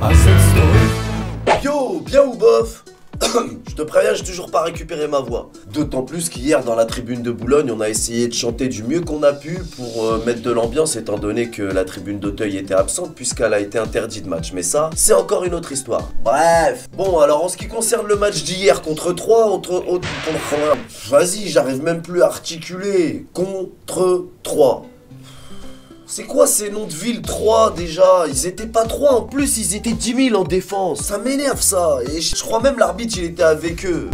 à cette story. Yo, bien ou bof? Je te préviens, j'ai toujours pas récupéré ma voix. D'autant plus qu'hier, dans la tribune de Boulogne, on a essayé de chanter du mieux qu'on a pu pour mettre de l'ambiance, étant donné que la tribune d'Auteuil était absente, puisqu'elle a été interdite de match. Mais ça, c'est encore une autre histoire. Bref. Bon, alors en ce qui concerne le match d'hier contre 3, vas-y, j'arrive même plus à articuler. Contre 3. C'est quoi ces noms de villes 3 déjà? Ils étaient pas 3 en plus, ils étaient 10 000 en défense. Ça m'énerve ça. Et je crois même l'arbitre il était avec eux.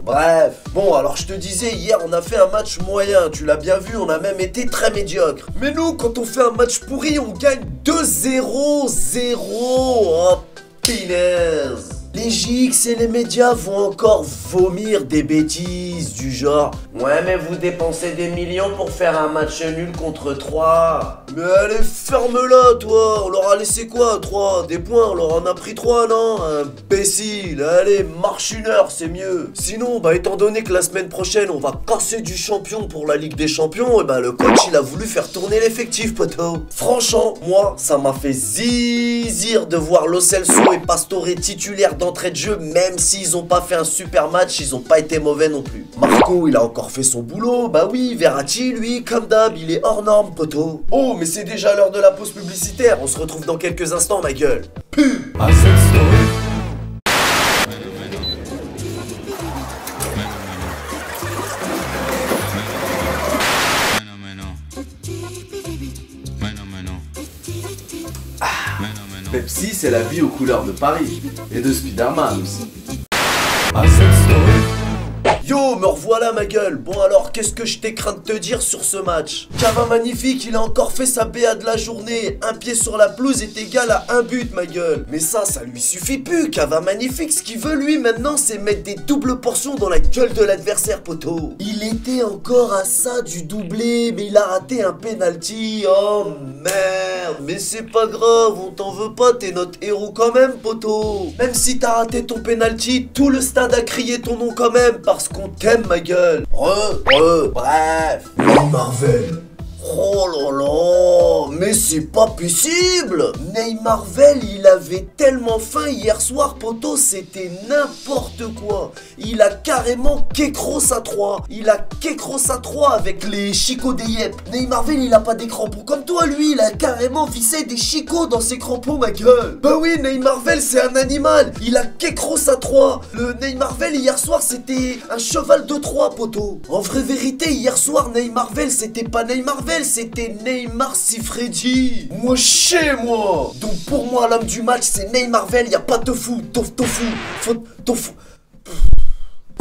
Bref. Bon alors je te disais, hier on a fait un match moyen. Tu l'as bien vu, on a même été très médiocre. Mais nous quand on fait un match pourri, on gagne 2-0. 0. Oh pinaise. Les GX et les médias vont encore vomir des bêtises du genre ouais mais vous dépensez des millions pour faire un match nul contre 3. Mais allez ferme-la toi. On leur a laissé quoi 3? Des points, on leur en a pris 3 non? Imbécile. Allez marche une heure c'est mieux. Sinon bah étant donné que la semaine prochaine on va casser du champion pour la Ligue des Champions, et bah le coach il a voulu faire tourner l'effectif poteau. Franchement moi ça m'a fait zizir de voir Lo Celso et Pastore titulaires d'entrée de jeu, même s'ils ont pas fait un super match, ils ont pas été mauvais non plus. Marco, il a encore fait son boulot, bah oui, Verratti, lui, comme d'hab, il est hors norme, poteau. Oh, mais c'est déjà l'heure de la pause publicitaire, on se retrouve dans quelques instants, ma gueule. Puh. À cette story. Pepsi, c'est la vie aux couleurs de Paris. Et de Spider-Man aussi. À cette story. Yo, me revoilà ma gueule. Bon alors, qu'est-ce que je t'ai craint de te dire sur ce match? Cava magnifique, il a encore fait sa BA de la journée. Un pied sur la pelouse est égal à un but ma gueule. Mais ça lui suffit plus. Cava magnifique, ce qu'il veut lui maintenant, c'est mettre des doubles portions dans la gueule de l'adversaire poteau. Il était encore à ça du doublé, mais il a raté un penalty. Oh merde, mais c'est pas grave, on t'en veut pas, t'es notre héros quand même poteau. Même si t'as raté ton penalty, tout le stade a crié ton nom quand même parce qu'on t'aime ma gueule. Bref. Marvel. Oh là là, mais c'est pas possible. Marvel, il avait tellement faim hier soir, poteau, c'était n'importe quoi. Il a carrément kékros à 3. Il a kékros à 3 avec les chicots des yep. Marvel, il a pas des crampons comme toi, lui. Il a carrément vissé des chicots dans ses crampons, ma gueule. Bah oui, Marvel, c'est un animal. Il a kékros à 3. Le Marvel, hier soir, c'était un cheval de 3, poteau. En vraie vérité, hier soir, Marvel, c'était pas Marvel. C'était Neymar Sifredi. Moi chez moi. Donc pour moi l'homme du match c'est Marvel. Y a pas tofu. Tofu.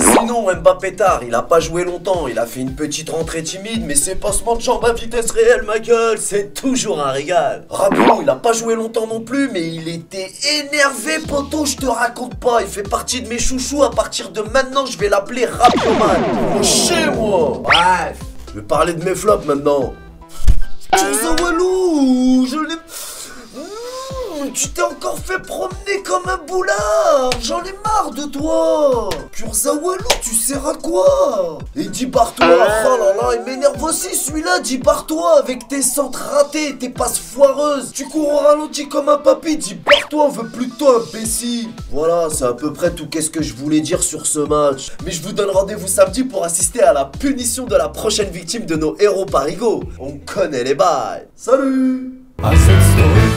Sinon Mbappé tard, il a pas joué longtemps. Il a fait une petite rentrée timide, mais c'est passement de jambes à vitesse réelle ma gueule. C'est toujours un régal. Rabiot, il a pas joué longtemps non plus, mais il était énervé poteau, je te raconte pas. Il fait partie de mes chouchous. À partir de maintenant je vais l'appeler Rabioman. Moi chez moi. Bref, je vais parler de mes flops maintenant. Kurzawa, je l'ai... tu t'es encore fait promener comme un boulard. J'en ai marre de toi. Kurzawa, tu sers à quoi? Et dis par-toi. Oh là là, il m'énerve aussi celui-là. Dis par-toi avec tes centres ratés, tes passes foireuses. Tu cours au ralenti comme un papy. Dis par-toi, on veut plus de toi, imbécile. Voilà, c'est à peu près tout qu'est-ce que je voulais dire sur ce match. Mais je vous donne rendez-vous samedi pour assister à la punition de la prochaine victime de nos héros parigots. On connaît les bails. Salut. À cette story.